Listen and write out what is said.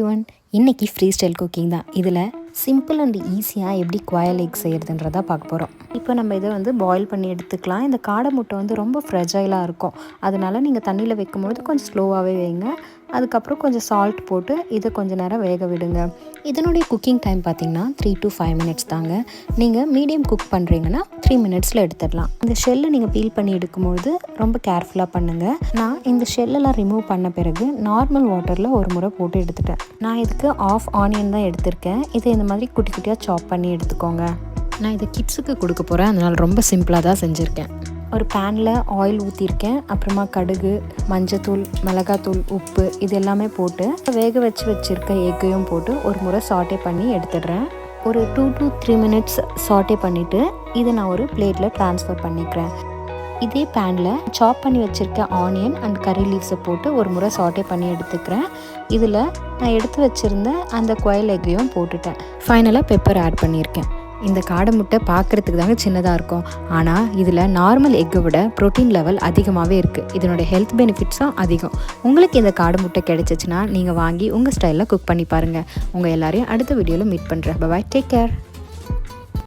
Everyone, இன்றைக்கி free style cooking தான். இதில் சிம்பிள் அண்ட் ஈஸியாக எப்படி குவாயில் எக் செய்கிறதுன்றதை பார்க்க போகிறோம். இப்போ நம்ம இதை பாயில் பண்ணி எடுத்துக்கலாம். இந்த காடை முட்டை ரொம்ப ஃப்ரெஜைலாக இருக்கும். அதனால் நீங்கள் தண்ணியில் வைக்கும்போது கொஞ்சம் ஸ்லோவாகவே வைங்க. அதுக்கப்புறம் கொஞ்சம் சால்ட் போட்டு இதை கொஞ்சம் நேரம் வேக விடுங்க. இதனுடைய குக்கிங் டைம் பார்த்திங்கன்னா 3 to 5 minutes தாங்க. நீங்கள் மீடியம் குக் பண்ணுறீங்கன்னா 3 minutesல எடுத்துடலாம். இந்த ஷெல்லை நீங்கள் பீல் பண்ணி எடுக்கும்போது ரொம்ப கேர்ஃபுல்லாக பண்ணுங்கள். நான் இந்த ஷெல்லெல்லாம் ரிமூவ் பண்ண பிறகு நார்மல் வாட்டரில் ஒரு முறை போட்டு எடுத்துட்டேன். நான் இதுக்கு ஆஃப் ஆனியன் தான் எடுத்திருக்கேன். இதை இந்த மாதிரி குட்டி குட்டியாக சாப் பண்ணி எடுத்துக்கோங்க. நான் இதை கிட்ஸுக்கு கொடுக்க போகிறேன், அதனால் ரொம்ப சிம்பிளாக தான் செஞ்சுருக்கேன். ஒரு பேனில் ஆயில் ஊற்றிருக்கேன். அப்புறமா கடுகு, மஞ்சத்தூள், மிளகாத்தூள், உப்பு இது எல்லாமே போட்டு வேக வச்சுருக்க எக்கையும் போட்டு ஒரு முறை சாட்டே பண்ணி எடுத்துடுறேன். ஒரு 2 to 3 minutes சாட்டே பண்ணிவிட்டு இதை நான் ஒரு பிளேட்டில் ட்ரான்ஸ்ஃபர் பண்ணிக்கிறேன். இதே பேனில் சாப் பண்ணி வச்சுருக்க ஆனியன் அண்ட் கறி லீவ்ஸை போட்டு ஒரு முறை சாட்டே பண்ணி எடுத்துக்கிறேன். இதில் நான் எடுத்து வச்சுருந்த அந்த குவாயில் எக்கையும் போட்டுட்டேன். ஃபைனலாக பெப்பர் ஆட் பண்ணியிருக்கேன். இந்த காடை முட்டை பார்க்குறதுக்கு தாங்க சின்னதாக இருக்கும், ஆனால் இதில் நார்மல் எக்கை விட ப்ரோட்டீன் லெவல் அதிகமாகவே இருக்குது. இதனுடைய ஹெல்த் பெனிஃபிட்ஸும் அதிகம். உங்களுக்கு இந்த காடை முட்டை கிடைச்சிச்சுன்னா நீங்கள் வாங்கி உங்கள் ஸ்டைலில் குக் பண்ணி பாருங்கள். உங்கள் எல்லாரையும் அடுத்த வீடியோவில் மீட் பண்ணுறேன். Bye, take care.